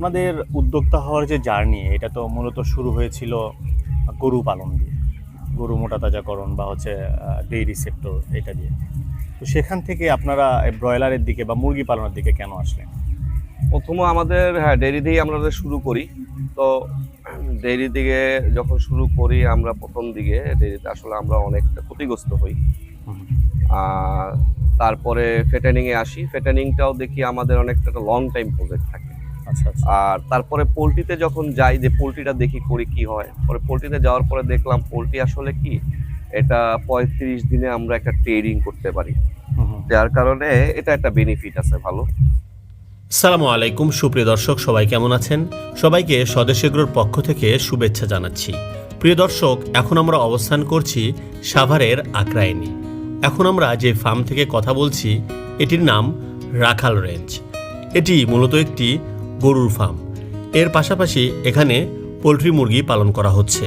আপনাদের উদ্যোক্তা হওয়ার যে জার্নি, এটা তো মূলত শুরু হয়েছিল গরু পালন দিয়ে, গরু মোটা তাজাকরণ বা হচ্ছে ডেইরি সেক্টর এটা দিয়ে। তো সেখান থেকে আপনারা ব্রয়লারের দিকে বা মুরগি পালনের দিকে কেন আসলেন? প্রথমে আমাদের ডেইরি দিয়েই আমরা শুরু করি। তো ডেইরি দিকে যখন শুরু করি আমরা প্রথম দিকে ডেইরিতে আসলে আমরা অনেকটা ক্ষতিগ্রস্ত হই। হুম, আর তারপরে ফেটানিংয়ে আসি। ফেটানিংটাও দেখি আমাদের অনেকটা একটা লং টাইম প্রজেক্ট থাকে। আচ্ছা আচ্ছা। আর তারপরে পোল্ট্রিতে যখন যাই যে পোল্ট্রিটা দেখি করি কি হয়। পরে পোল্ট্রিতে যাওয়ার পরে দেখলাম পোল্ট্রি আসলে কি এটা ৩৫ দিনে আমরা একটা ট্রেডিং করতে পারি। হুম হুম। যার কারণে এটা একটা বেনিফিট আছে ভালো। সালামু আলাইকুম সুপ্রিয় দর্শক, সবাই কেমন আছেন? সবাইকে স্বদেশ এগ্রোর পক্ষ থেকে শুভেচ্ছা জানাচ্ছি। প্রিয় দর্শক, এখন আমরা অবস্থান করছি সাভারের আকরাইনে। এখন আমরা যে ফার্ম থেকে কথা বলছি এটির নাম রাখাল রেঞ্জ। এটি মূলত একটি গরুর ফার্ম। এর পাশাপাশি এখানে পোলট্রি মুরগি পালন করা হচ্ছে।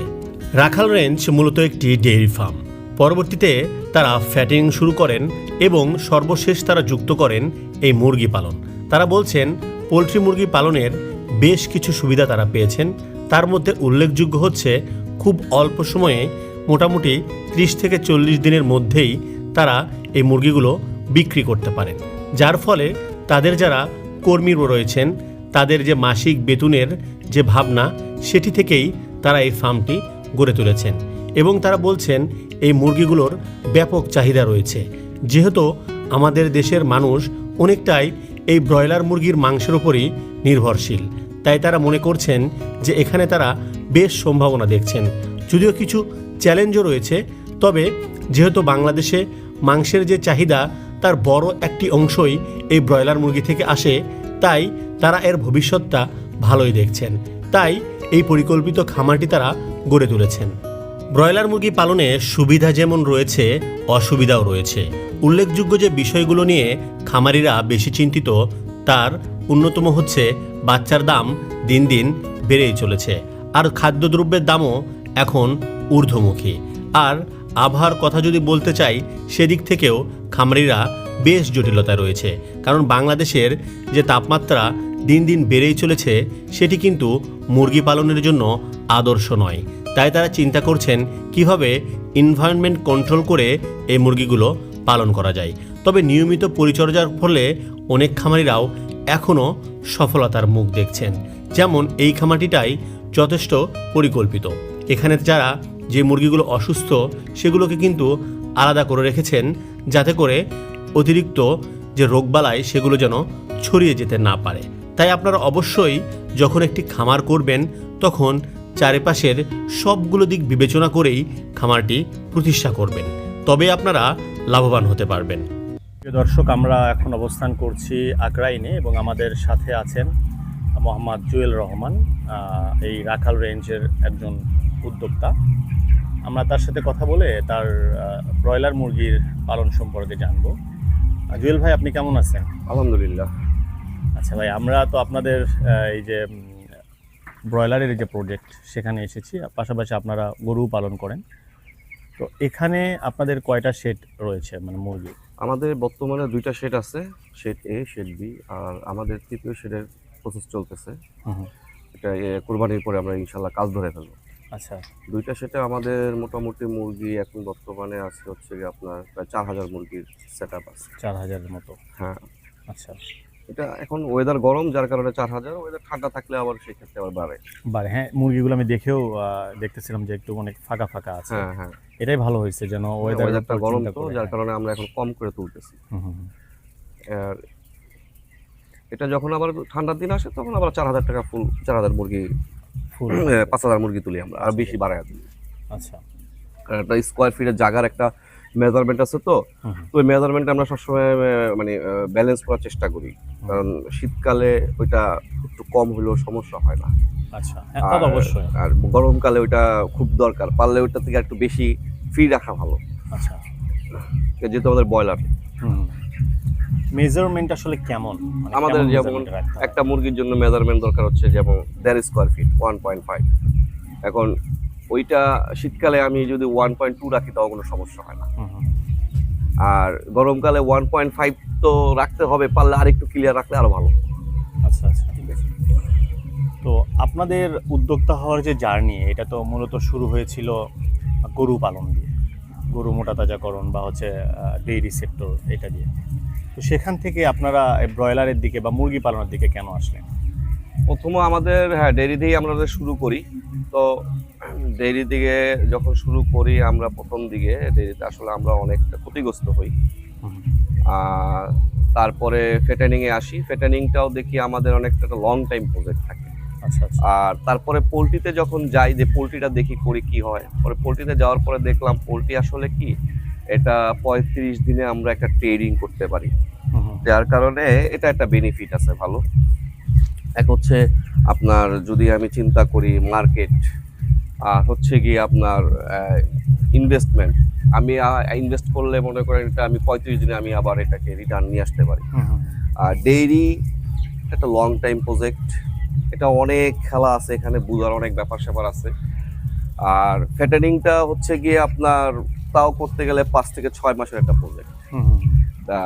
রাখাল রেঞ্জ মূলত একটি ডেইরি ফার্ম। পরবর্তীতে তারা ফ্যাটিং শুরু করেন এবং সর্বশেষ তারা যুক্ত করেন এই মুরগি পালন। তারা বলছেন পোলট্রি মুরগি পালনের বেশ কিছু সুবিধা তারা পেয়েছেন। তার মধ্যে উল্লেখযোগ্য হচ্ছে খুব অল্প সময়ে মোটামুটি 30 থেকে 40 দিনের মধ্যেই তারা এই মুরগিগুলো বিক্রি করতে পারেন, যার ফলে তাদের যারা কর্মী রয়েছেন তাদের যে মাসিক বেতনের যে ভাবনা সেটি থেকেই তারা এই ফার্মটি গড়ে তুলেছেন। এবং তারা বলছেন এই মুরগিগুলোর ব্যাপক চাহিদা রয়েছে, যেহেতু আমাদের দেশের মানুষ অনেকটাই এই ব্রয়লার মুরগির মাংসের উপরই নির্ভরশীল। তাই তারা মনে করছেন যে এখানে তারা বেশ সম্ভাবনা দেখছেন। যদিও কিছু চ্যালেঞ্জও রয়েছে, তবে যেহেতু বাংলাদেশে মাংসের যে চাহিদা তার বড় একটি অংশই এই ব্রয়লার মুরগি থেকে আসে, তাই তারা এর ভবিষ্যৎটা ভালোই দেখছেন। তাই এই পরিকল্পিত খামারটি তারা গড়ে তুলেছেন। ব্রয়লার মুরগি পালনে সুবিধা যেমন রয়েছে, অসুবিধাও রয়েছে। উল্লেখযোগ্য যে বিষয়গুলো নিয়ে খামারিরা বেশি চিন্তিত তার অন্যতম হচ্ছে বাচ্চার দাম দিন দিন বেড়েই চলেছে, আর খাদ্যদ্রব্যের দামও এখন ঊর্ধ্বমুখী। আর আবহাওয়ার কথা যদি বলতে চাই, সেদিক থেকেও খামারিরা বেশ জটিলতা রয়েছে, কারণ বাংলাদেশের যে তাপমাত্রা দিন দিন বেড়েই চলেছে সেটি কিন্তু মুরগি পালনের জন্য আদর্শ নয়। তাই তারা চিন্তা করছেন কিভাবে এনভায়রনমেন্ট কন্ট্রোল করে এই মুরগিগুলো পালন করা যায়। তবে নিয়মিত পরিচর্যার ফলে অনেক খামারিরাও এখনও সফলতার মুখ দেখছেন। যেমন এই খামারটিটাই যথেষ্ট পরিকল্পিত। এখানে যারা যে মুরগিগুলো অসুস্থ সেগুলোকে কিন্তু আলাদা করে রেখেছেন, যাতে করে অতিরিক্ত যে রোগবালাই সেগুলো যেন ছড়িয়ে যেতে না পারে। তাই আপনারা অবশ্যই যখন একটি খামার করবেন তখন চারিপাশের সবগুলো দিক বিবেচনা করেই খামারটি প্রতিষ্ঠা করবেন, তবে আপনারা লাভবান হতে পারবেন। প্রিয় দর্শক, আমরা এখন অবস্থান করছি আকরাইনে এবং আমাদের সাথে আছেন মোহাম্মদ জুয়েল রহমান, এই রাখাল রেঞ্জের একজন উদ্যোক্তা। আমরা তার সাথে কথা বলে তার ব্রয়লার মুরগির পালন সম্পর্কে জানবো। জুয়েল ভাই, আপনি কেমন আছেন? আলহামদুলিল্লাহ। আচ্ছা ভাই, আমরা তো আপনাদের এই যে ব্রয়লারের যে প্রজেক্ট সেখানে এসেছি, পাশাপাশি আপনারা গরু পালন করেন। তো এখানে আপনাদের কয়টা শেড রয়েছে, মানে মুরগি? আমাদের বর্তমানে 2টা শেড আছে, শেড এ, শেড বি, আর আমাদের 3য় শেডের প্রসেস চলতেছে। এটা কুরবানির পরে আমরা ইনশাল্লাহ কাজ ধরে ফেলবো। আচ্ছা। 2টা শেডে আমাদের মোটামুটি মুরগি এখন বর্তমানে আছে হচ্ছে গিয়ে আপনার প্রায় 4000 মুরগির সেট আপ আছে। 4000-এর মতো? হ্যাঁ। আচ্ছা। এটা এখন ওয়েদার গরম, যার কারণে 4000। ওয়েদার ঠান্ডা থাকলে আবার সেই ক্ষেত্রে আবার বাড়ে। হ্যাঁ, মুরগিগুলো আমি দেখেও দেখতেছিলাম যে একটু অনেক ফাঁকা ফাঁকা আছে। হ্যাঁ হ্যাঁ, এটাই ভালো হয়েছে, যেন ওয়েদারটা গরম তো, যার কারণে আমরা এখন কম করে তুলতেছি। আর এটা যখন আবার ঠান্ডার দিন আসে তখন আবার 4000 টাকা ফুল 4000 মুরগি, ফুল 5000 মুরগি তুলি আমরা, আর বেশি বাড়ায় তুলি। আচ্ছা। কারণ একটা স্কোয়ার ফিটের জায়গার একটা মেজারমেন্ট আছে, তো ওই মেজারমেন্ট আমরা সবসময় মানে ব্যালেন্স করার চেষ্টা করি, কারণ শীতকালে ওইটা একটু কম হলেও সমস্যা হয় না। আচ্ছা, তা তো অবশ্যই। আর গরমকালে ওইটা খুব দরকার, পারলে ওইটা থেকে একটু বেশি ফ্রি রাখা ভালো। আচ্ছা। যেহেতু আমাদের ব্রয়লার, মেজারমেন্ট আসলে কেমন? মানে আমাদের কেমন যেমন measurement রাখতে হয়? একটা মুরগির জন্য মেজারমেন্ট দরকার হচ্ছে যেমন 1.5 স্কোয়ার ফিট 1.5। এখন ওইটা শীতকালে আমি যদি 1.2 রাখি তাও কোনো সমস্যা হয় না। আর গরমকালে 1.5 তো রাখতে হবে, পারলে আর একটু ক্লিয়ার রাখলে আরো ভালো। আচ্ছা আচ্ছা, ঠিক আছে। আপনাদের উদ্যোক্তা হওয়ার যে জার্নি, এটা তো মূলত শুরু হয়েছিল গরু পালন দিয়ে, গরু মোটা তাজাকরণ বা হচ্ছে ডেইরি সেক্টর এটা দিয়ে। তো সেখান থেকে আপনারা ব্রয়লারের দিকে বা মুরগি পালনের দিকে কেন আসলেন? প্রথমে আমাদের ডেইরি দিয়েই আমরা শুরু করি। তো ডেইরি দিকে যখন শুরু করি আমরা প্রথম দিকে ডেইরিতে আসলে আমরা অনেকটা ক্ষতিগ্রস্ত হই। আর তারপরে ফেটানিংয়ে আসি। ফেটানিংটাও দেখি আমাদের অনেকটা একটা লং টাইম প্রজেক্ট থাকে। আচ্ছা আচ্ছা। আর তারপরে পোলট্রিতে যখন যাই, যে পোলট্রিটা দেখি করি কি হয়, পরে পোলট্রিতে যাওয়ার পরে দেখলাম পোলট্রি আসলে কি এটা 35 দিনে আমরা একটা ট্রেডিং করতে পারি, যার কারণে এটা একটা বেনিফিট আছে ভালো। এক হচ্ছে আপনার যদি আমি চিন্তা করি মার্কেট, আর হচ্ছে গিয়ে আপনার ইনভেস্টমেন্ট, আমি ইনভেস্ট করলে মনে করেন এটা আমি 35 দিনে আমি আবার এটাকে রিটার্ন নিয়ে আসতে পারি। আর ডেইরি একটা লং টাইম প্রজেক্ট, এটা অনেক খেলা আছে এখানে, বুঝার অনেক ব্যাপার স্যাপার আছে। আর ফ্যাটেনিংটা হচ্ছে গিয়ে আপনার তাও করতে গেলে 5 থেকে 6 মাসের একটা প্রজেক্ট। তা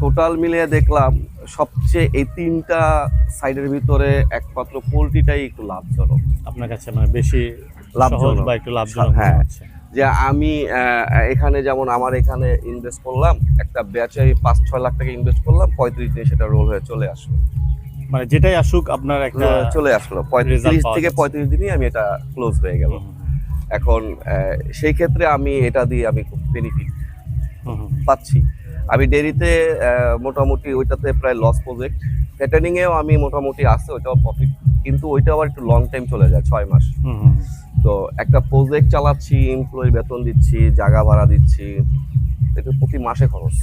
টোটাল মিলিয়ে দেখলাম সবচেয়ে এই 3টা সাইডের ভিতরে একমাত্র পোলট্রিটাই একটু লাভজনক আপনার কাছে, মানে বেশি লাভজনক সহজ বা একটু লাভজনক হ্যাঁ। মনে হচ্ছে। যে আমি এখানে যেমন আমার এখানে ইনভেস্ট করলাম একটা ব্যাচে 5-6 লাখ টাকা ইনভেস্ট করলাম, 35 দিনে সেটা রোল হয়ে চলে আসলো। মানে যেটাই আসুক আপনার একটা চলে আসলো 35 থেকে 35 দিনই আমি এটা ক্লোজ হয়ে গেল। এখন সেই ক্ষেত্রে আমি এটা দিয়ে আমি খুব বেনিফিট পাচ্ছি। আমি ডেইরিতে মোটামুটি ওইটাতে প্রায় লস প্রজেক্ট, ফ্যাটেনিংয়েও আমি মোটামুটি আসছে ওইটাও প্রফিট, কিন্তু ওইটা আবার একটু লং টাইম চলে যায় 6 মাস। তো একটা প্রজেক্ট চালাচ্ছি, এমপ্লয়ি বেতন দিচ্ছি, জায়গা ভাড়া দিচ্ছি, এটা প্রতি মাসে খরচ,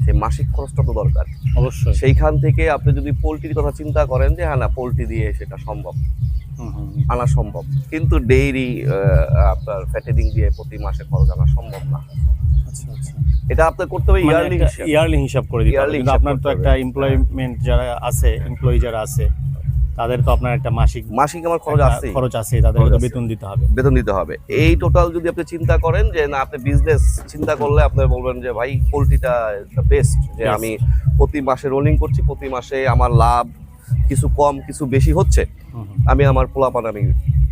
সেই মাসিক খরচটা তো দরকার অবশ্যই। সেইখান থেকে আপনি যদি পোলট্রির কথা চিন্তা করেন যে হ্যাঁ না পোলট্রি দিয়ে সেটা সম্ভব, আনা সম্ভব, কিন্তু ডেইরি আপনার ফ্যাটেনিং দিয়ে প্রতি মাসে খরচ আনা সম্ভব না। আচ্ছা আচ্ছা। এটা আপনার করতে হবে ইয়ারলি হিসাব করে দিতে হবে। Yearly কিন্তু হিসাব আপনার তো করতে একটা হবে। এমপ্লয়মেন্ট যারা আছে, এমপ্লয়ি যারা আছে, তাদের তো আপনার একটা মাসিক আমার খরচ আছে, খরচ আছে, তাদের খরচ তো আছে। বেতন দিতে হবে। বেতন দিতে হবে। এই টোটাল যদি আপনি চিন্তা করেন যে না আপনি বিজনেস চিন্তা করলে আপনি বলবেন যে ভাই পোলট্রিটা বেস্ট, যে Yes. আমি প্রতি মাসে রোলিং করছি, প্রতি মাসে আমার লাভ কিছু কম কিছু বেশি হচ্ছে, আমি আমার পোলাপান আমি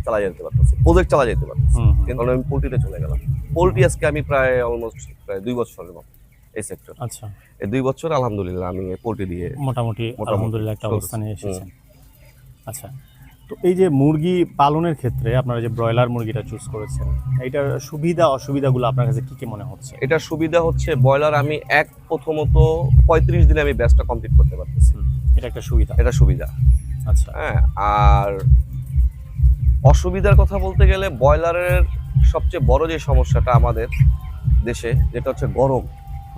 চালাই যেতে পারতেছি, প্রজেক্ট চালাই যেতে পারতেছি। কিন্তু আমি পোলট্রিতে চলে গেলাম। পোলট্রি আজকে আমি প্রায় অলমোস্ট 2 বছরের মতো এই সেক্টর। আচ্ছা। এই 2 বছর আলহামদুলিল্লাহ আমি পোলট্রি দিয়ে মোটামুটি আলহামদুলিল্লাহ একটা চলছে। অবস্থানে এসেছেন। আচ্ছা, তো এই যে মুরগি পালনের ক্ষেত্রে আপনারা যে ব্রয়লার মুরগিটা চুজ করেছেন, এইটার সুবিধা অসুবিধাগুলো আপনার কাছে কি কি মনে হচ্ছে? এটার সুবিধা হচ্ছে ব্রয়লার আমি প্রথমত 35 দিনে আমি ব্যাচটা কমপ্লিট করতে পারতেছি, এটা একটা সুবিধা। এটা সুবিধা। আচ্ছা। হ্যাঁ, আর অসুবিধার কথা বলতে গেলে ব্রয়লারের সবচেয়ে বড় যে সমস্যাটা আমাদের দেশে, যেটা হচ্ছে গরম,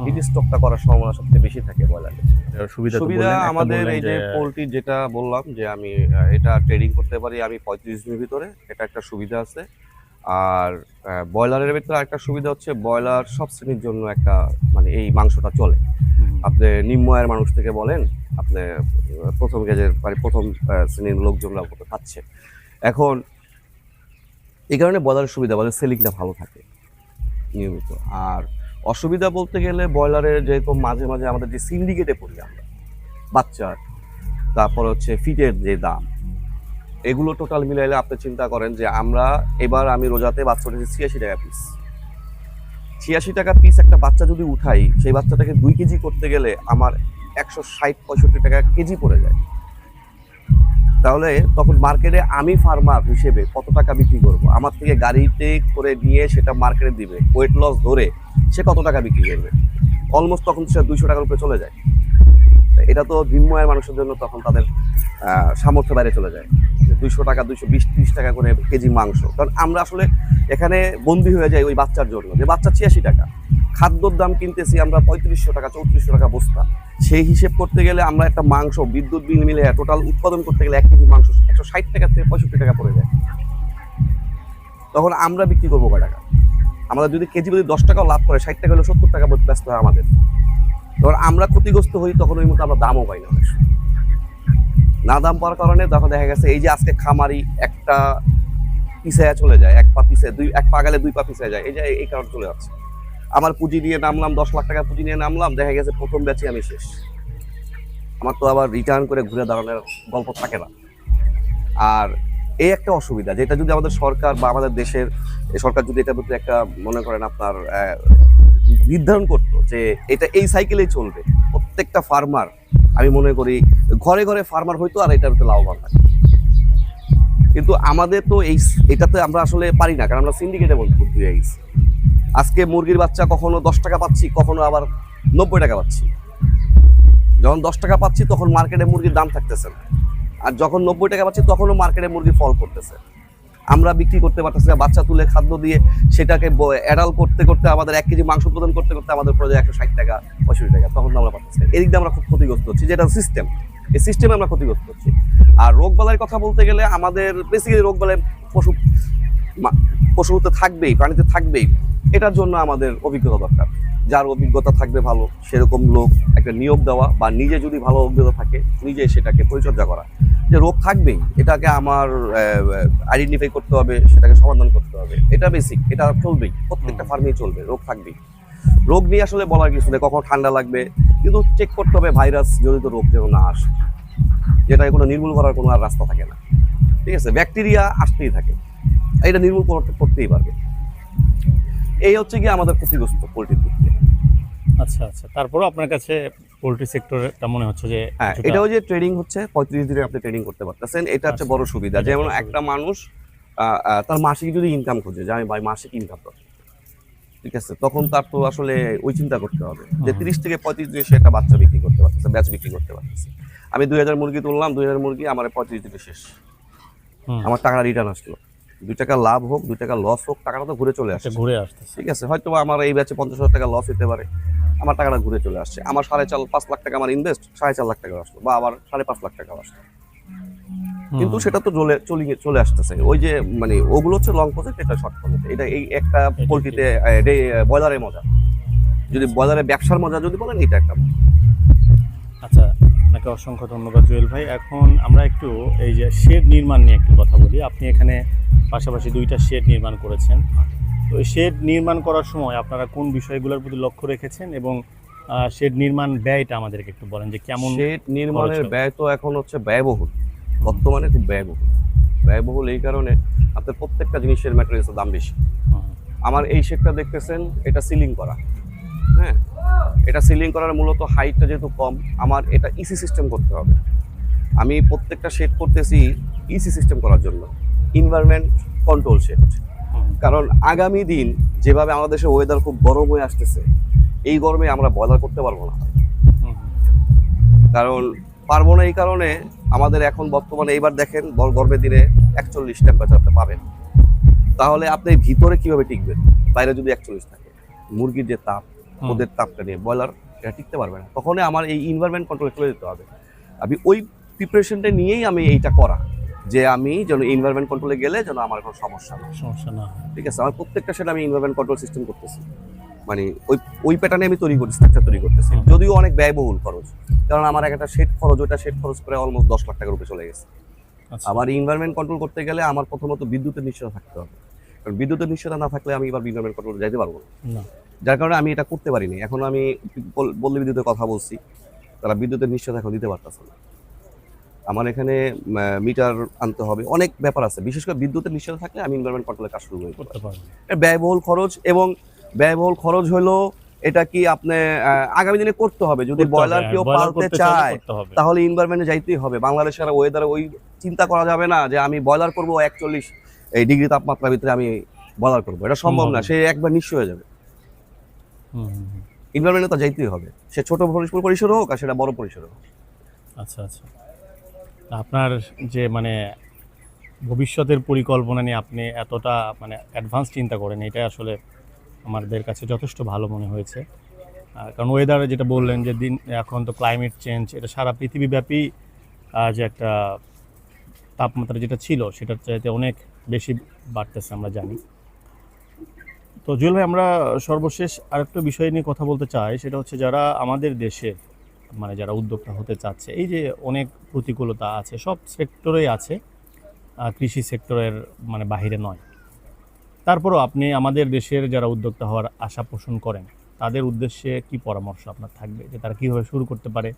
হিট স্ট্রোকটা করার সম্ভাবনা সবচেয়ে বেশি থাকে ব্রয়লারের। সুবিধা আমাদের এই যে পোলট্রি যেটা বললাম যে আমি এটা ট্রেডিং করতে পারি আমি 35 দিনের ভিতরে, এটা একটা সুবিধা আছে। আর ব্রয়লারের ভিতরে একটা সুবিধা হচ্ছে ব্রয়লার সব শ্রেণীর জন্য একটা মানে এই মাংসটা চলে। আপনি নিম্ন আয়ের মানুষ থেকে বলেন, আপনি প্রথম গেজের মানে প্রথম শ্রেণীর লোকজনরা কত খাচ্ছে। এখন এই কারণে ব্রয়লারের সুবিধা, ব্রয়লার সেলিংটা ভালো থাকে নিয়মিত। আর অসুবিধা বলতে গেলে ব্রয়লারের যেরকম মাঝে মাঝে আমাদের যে সিন্ডিকেটে পড়ি আমরা, বাচ্চার, তারপর হচ্ছে ফিটের যে দাম, এগুলো টোটাল মিলাইলে আপনি চিন্তা করেন যে আমরা এবার আমি রোজাতে বাচ্চা উঠেছি 86 টাকা পিস। 86 টাকা পিস একটা বাচ্চা যদি উঠাই, সেই বাচ্চাটাকে 2 কেজি করতে গেলে আমার 160-65 টাকা কেজি পড়ে যায়। তাহলে তখন মার্কেটে আমি ফার্মার হিসেবে কত টাকা বিক্রি করব? আমার থেকে গাড়িতে করে নিয়ে সেটা মার্কেটে দিবে, ওয়েট লস ধরে সে কত টাকা বিক্রি করবে? অলমোস্ট তখন সেটা 200 টাকার উপরে চলে যায়। এটা তো নিম্ন আয়ের মানুষের জন্য তখন তাদের সামর্থ্য বাইরে চলে যায়। 200 টাকা, 220-30 টাকা করে কেজি মাংস। কারণ আমরা আসলে এখানে বন্দি হয়ে যাই ওই বাচ্চার জন্য, যে বাচ্চা 86 টাকা, খাদ্যর দাম কিনতেছি আমরা 3500 টাকা, 3400 টাকা বস্তা। সেই হিসেব করতে গেলে আমরা একটা মাংস বিদ্যুৎ বিল মিলে টোটাল উৎপাদন করতে গেলে 1 কেজি মাংস 160 টাকা থেকে 65 টাকা পড়ে যায়। তখন আমরা বিক্রি করবো কয় টাকা? আমাদের যদি কেজি যদি 10 টাকাও লাভ করে, 60 টাকা হলে 70 টাকা ব্যস্ত হয় আমাদের। তখন আমরা ক্ষতিগ্রস্ত হই, তখন ওই মতো আমরা দামও পাই না। অনেক না দাম পাওয়ার কারণে তখন দেখা গেছে এই যে আজকে খামারি একটা পিছায়া চলে যায়, এক পা গেলে 2 পা পিছায় যায়, এই যে এই কারণে চলে যাচ্ছে। আমার পুঁজি নিয়ে নামলাম, 10 লাখ টাকা পুঁজি নিয়ে নামলাম, দেখা গেছে প্রথম ব্যাচে আমি শেষ। আমার তো আবার রিটার্ন করে ঘুরে দাঁড়ানোর গল্প থাকে না। আর এই একটা অসুবিধা, যেটা যদি আমাদের সরকার বা আমাদের দেশের সরকার যদি এটা প্রতি একটা মনে করেন আপনার নির্ধারণ করতো যে এটা এই সাইকেলেই চলবে, প্রত্যেকটা ফার্মার আমি মনে করি ঘরে ঘরে ফার্মার হইতো আর এটার উপরে লাভবান থাকে। কিন্তু আমাদের তো এটাতে আমরা আসলে পারি না, কারণ আমরা সিন্ডিকেটে ভর্তি হয়ে গেছি। আজকে মুরগির বাচ্চা কখনো 10 টাকা পাচ্ছি, কখনো আবার 90 টাকা পাচ্ছি। যখন 10 টাকা পাচ্ছি তখন মার্কেটে মুরগির দাম থাকতেছে না, আর যখন 90 টাকা পাচ্ছি তখনও মার্কেটে মুরগি ফল করতেছে। আমরা বিক্রি করতে পারতেছি না, বাচ্চা তুলে খাদ্য দিয়ে সেটাকে অ্যাডাল করতে করতে আমাদের 1 কেজি মাংস উৎপাদন করতে করতে আমাদের প্রয়োজন 160 টাকা 65 টাকা, তখন আমরা পাচ্ছি না। এদিক দিয়ে আমরা খুব ক্ষতিগ্রস্ত হচ্ছি, যেটা সিস্টেম, এই সিস্টেমে আমরা ক্ষতিগ্রস্ত হচ্ছি। আর রোগবালাইয়ের কথা বলতে গেলে আমাদের বেসিক্যালি রোগবালাই পশুতে থাকবেই, প্রাণীতে থাকবেই। এটার জন্য আমাদের অভিজ্ঞতা দরকার। যার অভিজ্ঞতা থাকবে ভালো সেরকম লোক একটা নিয়োগ দেওয়া, বা নিজে যদি ভালো অভিজ্ঞতা থাকে নিজে সেটাকে পরিচর্যা করা। যে রোগ থাকবেই, এটাকে আমার আইডেন্টিফাই করতে হবে, সেটাকে সমাধান করতে হবে। এটা বেসিক, এটা চলবেই, প্রত্যেকটা ফার্মেই চলবে, রোগ থাকবেই। রোগ নিয়ে আসলে বলার কিছু নেই, কখনো ঠান্ডা লাগবে, কিন্তু চেক করতে হবে ভাইরাস জনিত রোগ যেন না আসে, যেটা কোনো নির্মূল করার কোনো আর রাস্তা থাকে না। ঠিক আছে, ব্যাকটেরিয়া আসতেই থাকে, এটা নির্মূল করতেই পারবে। এই হচ্ছে কি আমাদের ক্ষতিগ্রস্ত পোলট্রির দিক থেকে। আচ্ছা আচ্ছা, তারপরও আপনার কাছে পোলট্রি সেক্টরটা মনে হচ্ছে যে হ্যাঁ, এটা ওই যে ট্রেডিং হচ্ছে 35 দিনে আপনি ট্রেডিং করতে পারতেছেন, এটা হচ্ছে বড় সুবিধা। যেমন একটা মানুষ তার মাসিক যদি ইনকাম খুঁজে, যে আমি ভাই মাসিক ইনকাম করতে, ঠিক আছে, তখন তার তো আসলে ওই চিন্তা করতে হবে যে 30 থেকে 35 দিনে সে একটা বাচ্চা বিক্রি করতে পারতেছে, ব্যাচ বিক্রি করতে পারতেছে। আমি 2000 মুরগি তুললাম, 2000 মুরগি আমার 35 দিনে শেষ, আমার টাকাটা রিটার্ন আসলো। 2 টাকা লাভ হোক 2 টাকা লস হোক, টাকাটা তো ঘুরে চলে আসছে। ঘুরে আসতেছে। ঠিক আছে, হয়তো আমার এই ব্যাচে 50,000 টাকা লস হতে পারে, আমার টাকাটা ঘুরে চলে আসছে। আমার 5.5 লাখ টাকা আমার ইনভেস্ট, 4.5 লাখ টাকা আসলো, বা আবার 5.5 লাখ টাকা আসলো। কিন্তু সেটা তো চলে আসতেছে। ওই যে মানে ওগুলো হচ্ছে লং প্রজেক্ট, এটা শর্ট প্রজেক্ট। এটা এই একটা পোলট্রিতে ব্রয়লারের মজা, যদি ব্রয়লারের ব্যবসার মজা যদি বলেন, এটা একটা। আচ্ছা, আপনাকে অসংখ্য ধন্যবাদ জুয়েল ভাই। এখন আমরা একটু এই যে শেড নির্মাণ নিয়ে একটু কথা বলি। আপনি এখানে পাশাপাশি 2টা শেড নির্মাণ করেছেন, তো এই শেড নির্মাণ করার সময় আপনারা কোন বিষয়গুলোর প্রতি লক্ষ্য রেখেছেন, এবং শেড নির্মাণ ব্যয়টা আমাদেরকে একটু বলেন যে কেমন? শেড নির্মাণের ব্যয় তো এখন হচ্ছে ব্যয়বহুল, বর্তমানে খুব ব্যয়বহুল। এই কারণে আপনার প্রত্যেকটা জিনিসের ম্যাটেরিয়ালসের দাম বেশি। আমার এই শেডটা দেখতেছেন, এটা সিলিং করা। হ্যাঁ, এটা সিলিং করার মূলত হাইটটা যেহেতু কম, আমার এটা ইসি সিস্টেম করতে হবে। আমি প্রত্যেকটা শেড করতেছি ইসি সিস্টেম করার জন্য, এনভায়রনমেন্ট কন্ট্রোল শেড। কারণ আগামী দিন যেভাবে আমাদের দেশে ওয়েদার খুব গরম হয়ে আসতেছে, এই গরমে আমরা ব্রয়লার করতে পারবো না। কারণ পারবো না, এই কারণে আমাদের এখন বর্তমানে এইবার দেখেন গরমের দিনে 41 টেম্পারেচার আপনি পাবেন, তাহলে আপনি ভিতরে কিভাবে টিকবেন? বাইরে যদি 41 থাকে, মুরগির যে তাপ, ওদের তাপটা নিয়ে ব্রয়লার এটা টিকতে পারবে না। তখনই আমার এই এনভায়রনমেন্ট কন্ট্রোলে চলে যেতে হবে। আমি ওই প্রিপারেশনটা নিয়েই আমি এইটা করা, যে আমি যেন এনভায়রনমেন্ট কন্ট্রোলে গেলে যেন আমার কোনো সমস্যা না হয়। ঠিক আছে, আমার প্রত্যেকটা সেটা আমি এনভায়রনমেন্ট কন্ট্রোল সিস্টেম করতেছি, মানে ওই প্যাটার্নে আমি স্ট্রাকচার তৈরি করতেছি। যদিও অনেক ব্যয়বহুল খরচ, কারণ আমার একটা শেড খরচ, ওইটা শেড খরচ করে অলমোস্ট 10 লাখ টাকার উপরে চলে গেছে। আবার এনভায়রনমেন্ট কন্ট্রোল করতে গেলে আমার প্রথমত বিদ্যুতের নিশ্চয়তা থাকতে হবে, কারণ বিদ্যুতের নিশ্চয়তা না থাকলে আমি এবার এনভায়রনমেন্ট কন্ট্রোল যাইতে পারবো না। যার কারণে আমি এটা করতে পারিনি। এখন আমি পল্লী বিদ্যুতের কথা বলছি, তারা বিদ্যুতের নিশ্চয়তা এখন দিতে পারতেছে না। আমার এখানে মিটার আনতে হবে, অনেক ব্যাপার আছে। বিশেষ করে বিদ্যুতের নিশ্চয়তা থাকলে আমি এনভায়রনমেন্ট কন্ট্রোলের কাজ শুরু করতে পারবো। ব্যয়বহুল খরচ, এবং ব্যয়বহুল খরচ হলো এটা কি আপনি আগামী দিনে করতে হবে। যদি ব্রয়লার কেউ পালতে চায় তাহলে এনভায়রনমেন্টে যাইতেই হবে। বাংলাদেশের ওয়েদারে ওই চিন্তা করা যাবে না যে আমি ব্রয়লার করবো 41 ডিগ্রি তাপমাত্রার ভিতরে আমি ব্রয়লার করবো, এটা সম্ভব না। সে একবার নিশ্চয় হয়ে যাবে। এনভায়রনমেন্টে তো যাইতেই হবে, সে ছোট পরিসর হোক আর সেটা বড় পরিসর হোক। আচ্ছা আচ্ছা, আপনার যে মানে ভবিষ্যতের পরিকল্পনা নিয়ে আপনি এতটা মানে অ্যাডভান্স চিন্তা করেন, এটা আসলে আমাদের কাছে যথেষ্ট ভালো মনে হয়েছে। কারণ ওয়েদারে যেটা বললেন যে এখন তো ক্লাইমেট চেঞ্জ, এটা সারা পৃথিবীব্যাপী যে একটা তাপমাত্রা যেটা ছিল সেটার চাইতে অনেক বেশি বাড়তেছে, আমরা জানি। তো জুয়েল ভাই, আমরা সর্বশেষ আরেকটা বিষয় নিয়ে কথা বলতে চাই, সেটা হচ্ছে যারা আমাদের দেশে মানে যারা উদ্যোক্তা হতে চাচ্ছে, এই যে অনেক প্রতিকূলতা আছে, সব সেক্টরেই আছে, কৃষি সেক্টরের মানে বাহিরে নয়। তারপরও আপনি আমাদের দেশের যারা উদ্যোক্তা হওয়ার আশা পোষণ করেন, তাদের উদ্দেশ্যে কি পরামর্শ আপনার থাকবে, যে তারা কীভাবে শুরু করতে পারে,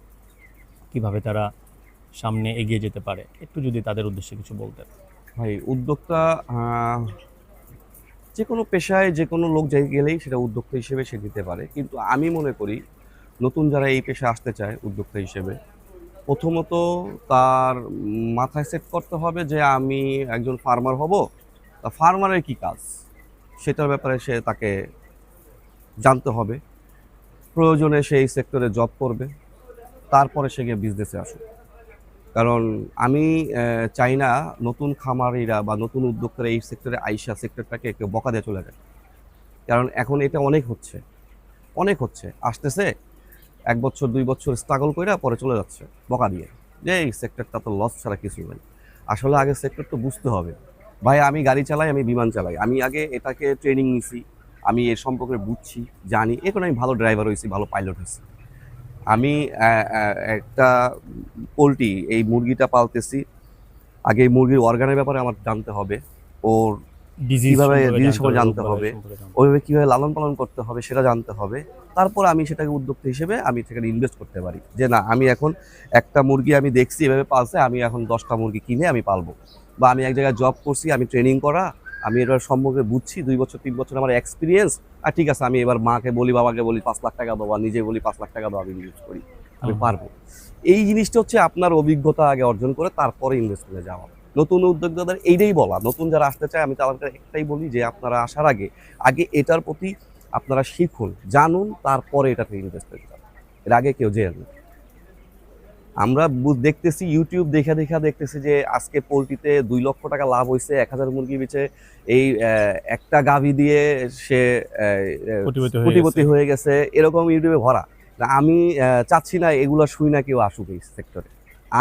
কিভাবে তারা সামনে এগিয়ে যেতে পারে, একটু যদি তাদের উদ্দেশ্যে কিছু বলতেন। ভাই উদ্যোক্তা যে কোনো পেশায় যে কোনো লোক যাই গেলেই সেটা উদ্যোক্তা হিসেবে সে দিতে পারে, কিন্তু আমি মনে করি নতুন যারা এই পেশায় আসতে চায় উদ্যোক্তা হিসেবে, প্রথমত তার মাথায় সেট করতে হবে যে আমি একজন ফার্মার হব। তা ফার্মারের কী কাজ সেটার ব্যাপারে তাকে জানতে হবে। প্রয়োজনে সে এই সেক্টরে জব করবে, তারপরে সে গিয়ে বিজনেসে আসুক। কারণ আমি চাই না নতুন খামারিরা বা নতুন উদ্যোক্তারা এই সেক্টরে আইসা সেক্টরটাকে কেউ বকা দিয়ে চলে যায়। কারণ এখন এটা অনেক হচ্ছে আসতেছে 1 বছর 2 বছর স্ট্রাগল করে পরে চলে যাচ্ছে বকা দিয়ে, যে এই সেক্টরটা তো লস ছাড়া কিছু নেই। আসলে আগে সেক্টর তো বুঝতে হবে। ভাই আমি গাড়ি চালাই, আমি বিমান চালাই, আমি আগে এটাকে ট্রেনিং নিছি, আমি এর সম্পর্কে বুঝছি, জানি, এখন আমি ভালো ড্রাইভার হয়েছি, ভালো পাইলট হয়েছি। আমি একটা পোলট্রি, এই মুরগিটা পালতেছি, আগে এই মুরগির অর্গানের ব্যাপারে আমার জানতে হবে, ওর কিভাবে ডিজিজ সময় জানতে হবে, ওইভাবে কীভাবে লালন পালন করতে হবে সেটা জানতে হবে। তারপর আমি সেটাকে উদ্যোক্তা হিসেবে আমি সেখানে ইনভেস্ট করতে পারি, যে না আমি এখন একটা মুরগি আমি দেখছি এভাবে পালছে, আমি এখন 10টা মুরগি কিনে আমি পালবো। বা আমি এক জায়গায় জব করছি, আমি ট্রেনিং করা, আমি এটার সম্পর্কে বুঝছি, 2 বছর 3 বছর আমার এক্সপিরিয়েন্স, আর ঠিক আছে আমি এবার মাকে বলি, বাবাকে বলি 5 লাখ টাকা দাও, বা নিজে বলি 5 লাখ টাকা দাও, আমি ইনভেস্ট করি, আমি পারবো। এই জিনিসটা হচ্ছে আপনার অভিজ্ঞতা আগে অর্জন করে তারপরে ইনভেস্টমেন্টে যাওয়া। নতুন উদ্যোক্তাদের এইটাই বলা, নতুন যারা আসতে চায় আমি তাদেরকে একটাই বলি যে আপনারা আসার আগে এটার প্রতি আপনারা শিখুন, জানুন, তারপরে এটাতে ইনভেস্টমেন্ট করেন। এর আগে কেউ যেন আমরা দেখতেছি ইউটিউব দেখতেছি যে আজকে পোলট্রিতে 2 লক্ষ টাকা লাভ হয়েছে, 1000 মুরগি বেচে এই একটা গাভী দিয়ে সে কোটিপতি হয়ে গেছে, এরকম ইউটিউবে ভরা। আমি চাচ্ছি না এগুলো শুই না কেউ আসুক এই সেক্টরে,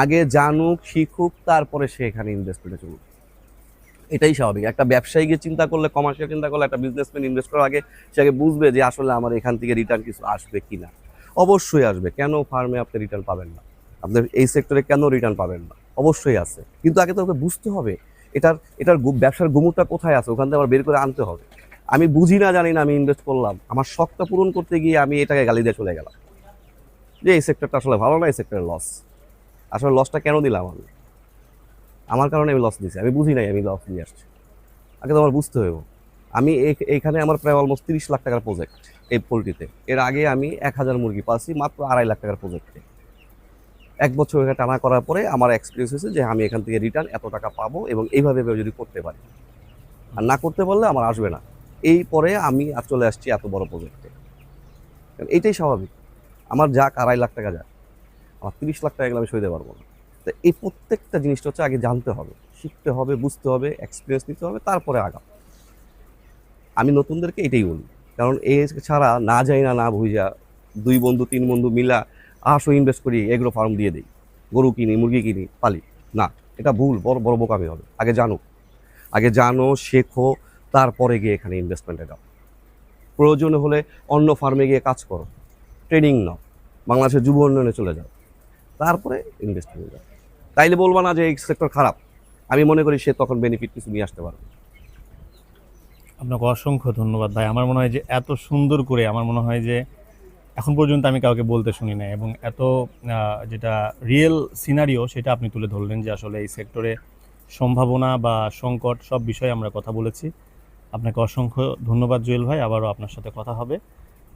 আগে জানুক, শিখুক, তারপরে সে এখানে ইনভেস্টমেন্টে চলুক। এটাই স্বাভাবিক। একটা ব্যবসায়ী গিয়ে চিন্তা করলে, কমার্শিয়াল চিন্তা করলে, একটা বিজনেসম্যান ইনভেস্ট করার আগে সে আগে বুঝবে যে আসলে আমার এখান থেকে রিটার্ন কিছু আসবে কিনা। অবশ্যই আসবে, কেন ফার্মে আপনি রিটার্ন পাবেন না? আপনার এই সেক্টরে কেন রিটার্ন পাবেন না? অবশ্যই আছে, কিন্তু আগে তো ওকে বুঝতে হবে এটার ব্যবসার গুমুরটা কোথায় আছে, ওখান থেকে আবার বের করে আনতে হবে। আমি বুঝি না, জানি না, আমি ইনভেস্ট করলাম, আমার শখটা পূরণ করতে গিয়ে আমি এটাকে গালি দিয়ে চলে গেলাম যে এই সেক্টরটা আসলে ভালো না, এই সেক্টরের লস। আসলে লসটা কেন দিলাম আমি? আমার কারণে আমি লস দিয়েছি, আমি বুঝি নাই আমি লস দিয়ে আসছি। আগে তো আমার বুঝতে হইব। আমি এইখানে আমার প্রায় অলমোস্ট 30 লাখ টাকার প্রজেক্ট এই পোলট্রিতে। এর আগে আমি 1000 মুরগি পালছি মাত্র 2.5 লাখ টাকার প্রজেক্টে। 1 বছর এখানে টানা করার পরে আমার এক্সপিরিয়েন্স হয়েছে যে আমি এখান থেকে রিটার্ন এত টাকা পাবো, এবং এইভাবে যদি করতে পারি, আর না করতে পারলে আমার আসবে না। এই পরে আমি চলে আসছি এত বড় প্রজেক্টে। এইটাই স্বাভাবিক। আমার যাক 2.5 লাখ টাকা যাক, আমার 30 লাখ টাকা আমি সইতে পারবো না। তো এই প্রত্যেকটা জিনিসটা হচ্ছে আগে জানতে হবে, শিখতে হবে, বুঝতে হবে, এক্সপিরিয়েন্স নিতে হবে, তারপরে আগাম। আমি নতুনদেরকে এটাই বলি, কারণ এই ছাড়া না যাই না বুঝা 2 বন্ধু 3 বন্ধু মিলা আসো ইনভেস্ট করি, এগ্রো ফার্ম দিয়ে দিই, গরু কিনি, মুরগি কিনি, পালি, না, এটা ভুল, বড় বোকামি হবে। আগে জানো, শেখো, তারপরে গিয়ে এখানে ইনভেস্টমেন্টে যাও। প্রয়োজন হলে অন্য ফার্মে গিয়ে কাজ করো, ট্রেনিং নাও, বাংলাদেশের যুব উন্নয়নে চলে যাও, তারপরে ইনভেস্টমেন্টে যাও। তাইলে বলবা না যে এই সেক্টর খারাপ। আমি মনে করি সে তখন বেনিফিট কিছু নিয়ে আসতে পারবে। আপনাকে অসংখ্য ধন্যবাদ ভাই। আমার মনে হয় যে এত সুন্দর করে, আমার মনে হয় যে এখন পর্যন্ত আমি কাউকে বলতে শুনি না, এবং এত যেটা রিয়েল সিনারিও সেটা আপনি তুলে ধরলেন, যে আসলে এই সেক্টরে সম্ভাবনা বা সংকট সব বিষয়ে আমরা কথা বলেছি। আপনাকে অসংখ্য ধন্যবাদ জুয়েল ভাই, আবারও আপনার সাথে কথা হবে।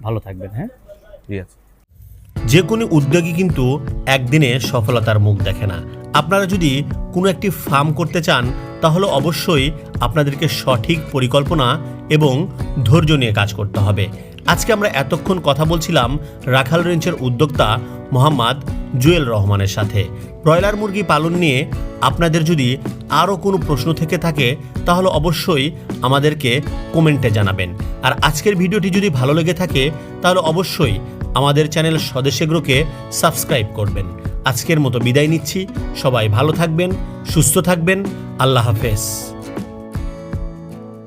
ভালো থাকবেন। হ্যাঁ, ঠিক আছে। যে কোনো উদ্যোগী কিন্তু একদিনে সফলতার মুখ দেখে না। আপনারা যদি কোনো একটি ফার্ম করতে চান, তাহলে অবশ্যই আপনাদেরকে সঠিক পরিকল্পনা এবং ধৈর্য নিয়ে কাজ করতে হবে। আজকে আমরা এতক্ষণ কথা বলছিলাম রাখাল রেঞ্জের উদ্যোক্তা মোহাম্মদ জুয়েল রহমানের সাথে। ব্রয়লার মুরগি পালন নিয়ে আপনাদের যদি আরও কোনো প্রশ্ন থেকে থাকে, তাহলে অবশ্যই আমাদেরকে কমেন্টে জানাবেন। আর আজকের ভিডিওটি যদি ভালো লেগে থাকে, তাহলে অবশ্যই আমাদের চ্যানেল স্বদেশ এগ্রোকে সাবস্ক্রাইব করবেন। আজকের মতো বিদায় নিচ্ছি। সবাই ভালো থাকবেন, সুস্থ থাকবেন। আল্লাহ হাফেজ।